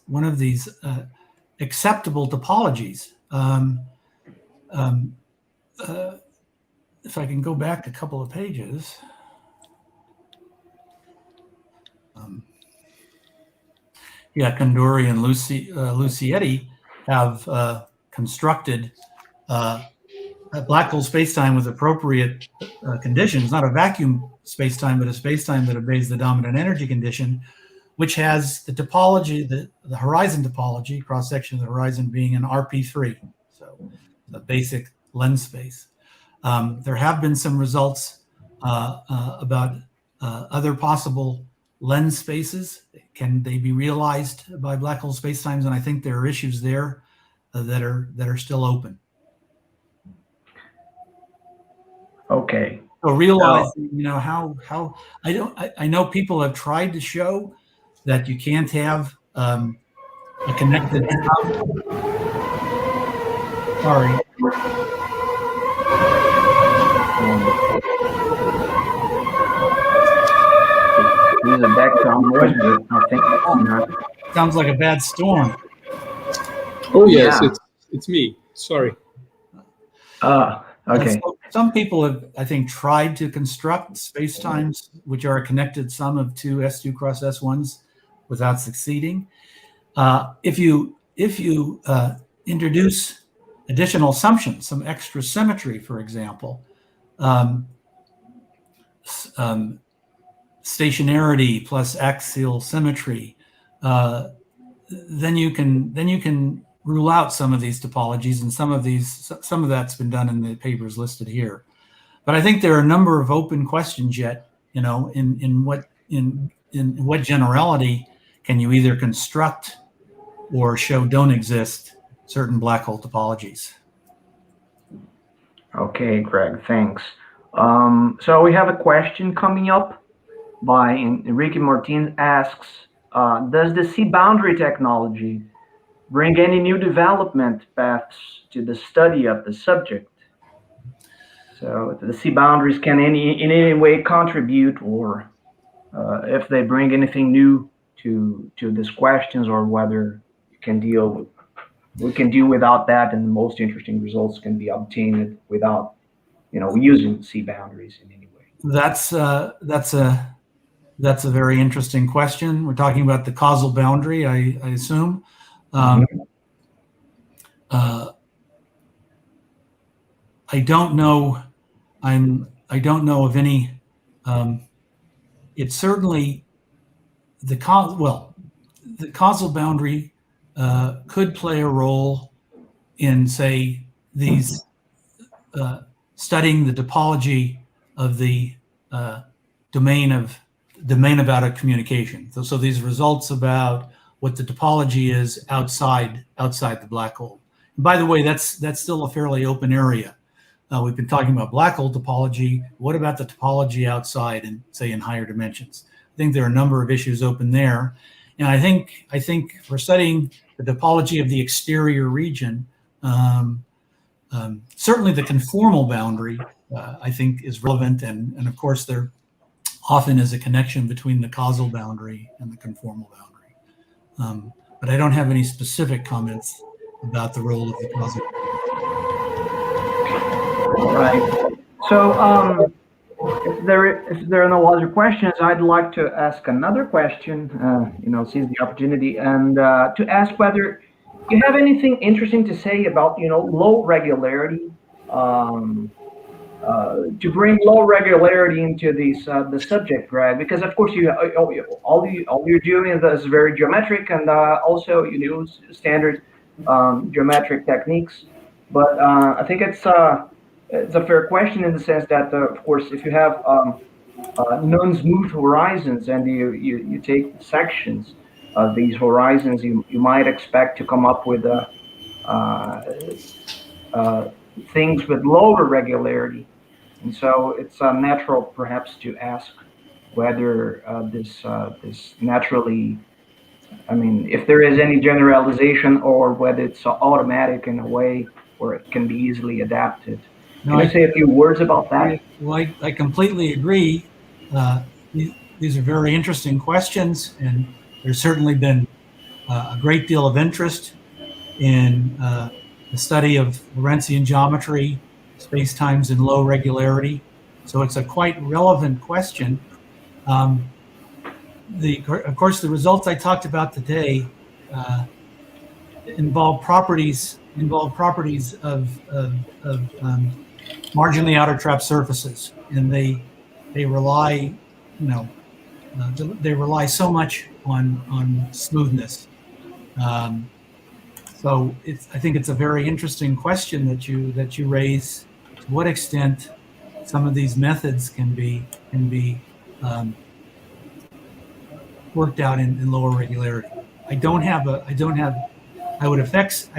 acceptable topologies. If I can go back a couple of pages. Condori and Lucietti have constructed a black hole spacetime with appropriate conditions, not a vacuum spacetime, but a spacetime that obeys the dominant energy condition, which has the topology, the horizon topology, cross-section of the horizon being an RP3, so the basic lens space. There have been some results about other possible lens spaces. Can they be realized by black hole spacetimes? And I think there are issues there that are still open. Okay. So realizing, you know, how I know people have tried to show that you can't have a connected. Sorry. There's a background noise, but I think that's not. Sounds like a bad storm. Oh yes, yeah. It's me. Sorry. Okay. So some people have, I think, tried to construct spacetimes which are a connected sum of two S2 cross S1s without succeeding. If you introduce additional assumptions, some extra symmetry, for example, stationarity plus axial symmetry, then you can rule out some of these topologies, and some of that's been done in the papers listed here. But I think there are a number of open questions yet. You know, in what generality can you either construct or show don't exist certain black hole topologies? Okay, Greg, thanks. So we have a question coming up by Enrique Martin asks, does the C-boundary technology bring any new development paths to the study of the subject? So the C-boundaries can in any way contribute, or if they bring anything new to these questions, or whether we can deal without that, and the most interesting results can be obtained without, you know, using C-boundaries in any way. That's a very interesting question. We're talking about the causal boundary, I assume. I don't know. I don't know of any. It's certainly the causal boundary could play a role in, say, these studying the topology of the domain about a communication. So these results about what the topology is outside the black hole. And by the way, that's still a fairly open area. We've been talking about black hole topology. What about the topology outside, and say in higher dimensions? I think there are a number of issues open there, and I think for studying the topology of the exterior region, certainly the conformal boundary I think is relevant, and of course there often is a connection between the causal boundary and the conformal boundary. But I don't have any specific comments about the role of the causal boundary. All right. So if there are no other questions, I'd like to ask another question, seize the opportunity, and to ask whether you have anything interesting to say about, low regularity, to bring low regularity into the subject, Greg, because of course all you're doing is very geometric, and also you use standard geometric techniques. But I think it's a fair question in the sense that, of course, if you have non-smooth horizons and you take sections of these horizons, you might expect to come up with things with lower regularity. And so it's natural, perhaps, to ask whether this naturally, if there is any generalization, or whether it's automatic in a way where it can be easily adapted. Can you say a few words about that? Well, I completely agree. These are very interesting questions, and there's certainly been a great deal of interest in the study of Lorentzian geometry, spacetimes in low regularity. So it's a quite relevant question. Of course, the results I talked about today involve properties involve properties of marginally outer trapped surfaces, and they rely, they rely so much on smoothness. So I think it's a very interesting question that you raise. To what extent some of these methods can be worked out in lower regularity. I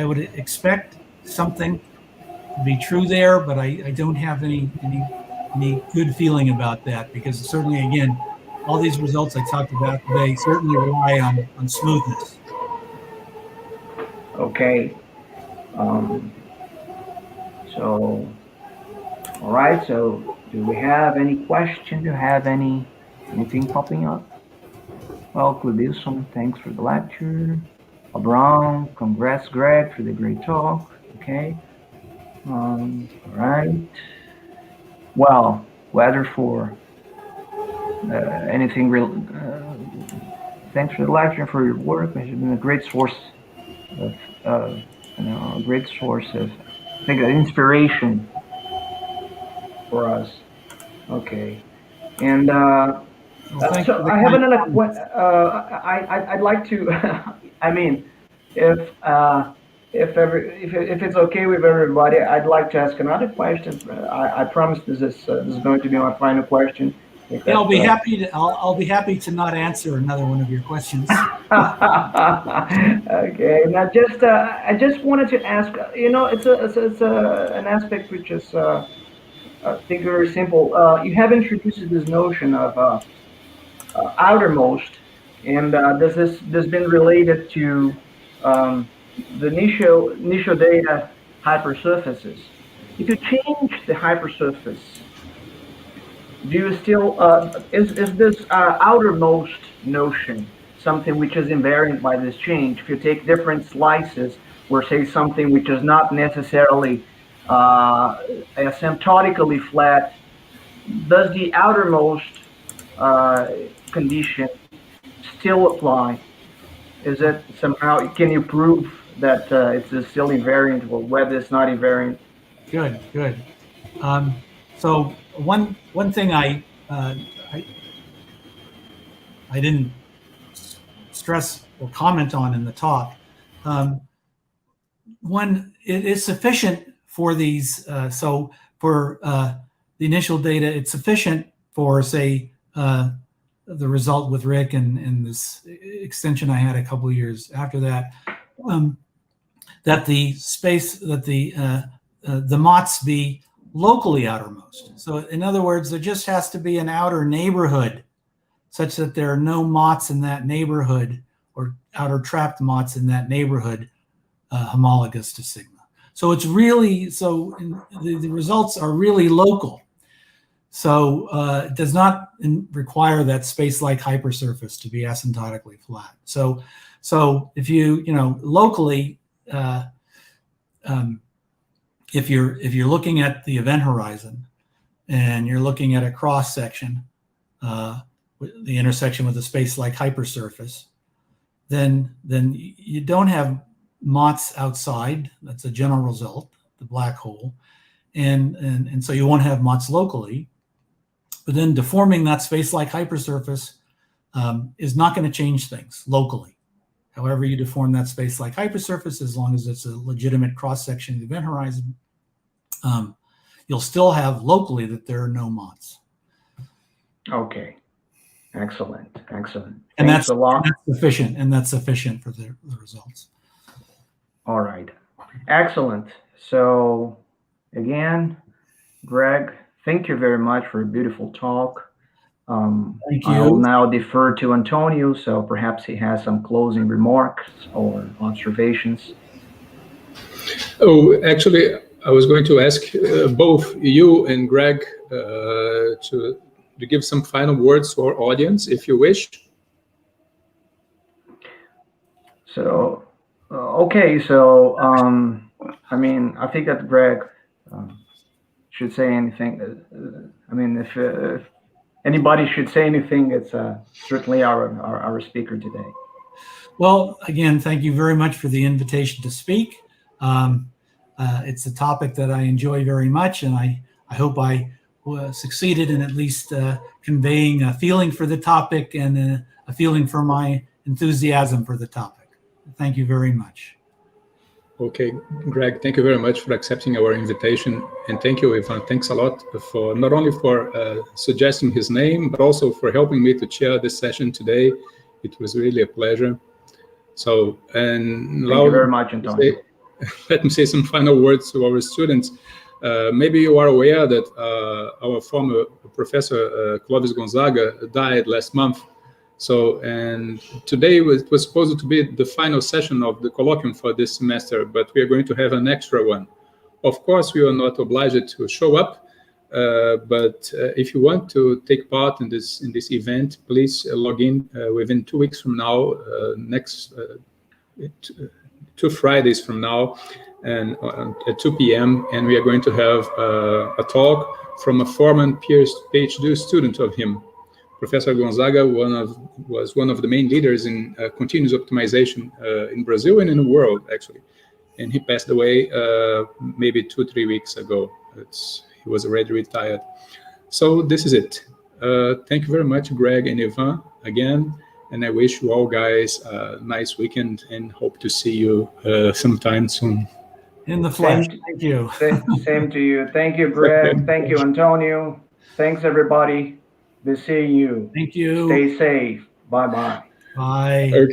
would expect something to be true there, but I don't have any good feeling about that, because certainly, again, all these results I talked about today certainly rely on smoothness. Okay. So, all right. So, do we have any question? Do you have anything popping up? Well, Clebison, thanks for the lecture. Brown, congrats, Greg, for the great talk. Okay. All right. Well, whether for anything real, thanks for the lecture and for your work. It has been a great source of, a great source of, I think, inspiration for us. Okay. And so I have another question. I'd like to. I mean, if it's okay with everybody, I'd like to ask another question. I promise this is going to be my final question. Yeah, I'll be happy to. I'll be happy to not answer another one of your questions. Okay. Now, I just wanted to ask. It's an aspect which is I think very simple. You have introduced this notion of outermost, and this has been related to the initial data hypersurfaces. If you change the hypersurface, do you still is this outermost notion something which is invariant by this change? If you take different slices, or say something which is not necessarily asymptotically flat, does the outermost condition still apply? Is it somehow, can you prove that it's still invariant, or whether it's not invariant? Good. So one thing I didn't stress or comment on in the talk, it is sufficient for these. So for the initial data, it's sufficient for, say, the result with Rick and this extension I had a couple of years after that, that the space, that the MOTS be locally outermost. So in other words, there just has to be an outer neighborhood such that there are no MOTS in that neighborhood, or outer trapped MOTS in that neighborhood, homologous to sigma. So it's really, the results are really local. So it does not require that space-like hypersurface to be asymptotically flat. So if you locally, if you're looking at the event horizon and you're looking at a cross section, the intersection with a space-like hypersurface, then you don't have MOTS outside. That's a general result, the black hole, and so you won't have MOTS locally. But then deforming that space-like hypersurface is not going to change things locally. However you deform that space-like hypersurface, as long as it's a legitimate cross-section of the event horizon, you'll still have locally that there are no MOTS. Okay, excellent. And that's a lot. Sufficient, and that's sufficient for the results. All right, excellent. So again, Greg, thank you very much for a beautiful talk. Thank you. I'll now defer to Antonio, so perhaps he has some closing remarks or observations. Oh, actually, I was going to ask both you and Greg to give some final words for our audience, if you wish. So, okay, so I mean, I think that Greg should say anything. I mean, if anybody should say anything, it's certainly our speaker today. Well, again, thank you very much for the invitation to speak. It's a topic that I enjoy very much, and I hope I succeeded in at least conveying a feeling for the topic and a feeling for my enthusiasm for the topic. Thank you very much. Okay, Greg, thank you very much for accepting our invitation. And thank you, Ivan. Thanks a lot for not only for suggesting his name, but also for helping me to chair this session today. It was really a pleasure. So, and thank you very much, Antonio. Let me say some final words to our students. Maybe you are aware that our former professor, Clovis Gonzaga, died last month. So, and today was supposed to be the final session of the colloquium for this semester, but we are going to have an extra one. Of course, we are not obliged to show up, but if you want to take part in this event, please log in within 2 weeks from now, next 2 Fridays from now, and at 2 p.m. And we are going to have a talk from a former PhD student of him. Professor Gonzaga was one of the main leaders in continuous optimization in Brazil and in the world, actually. And he passed away maybe 2-3 weeks ago. He was already retired. So this is it. Thank you very much, Greg and Ivan, again. And I wish you all guys a nice weekend and hope to see you sometime soon. In the flesh. Thank you. Same to you. Thank you, Greg. Thank you, Antonio. Thanks, everybody. Be seeing you. Thank you. Stay safe. Bye-bye. Bye. Okay.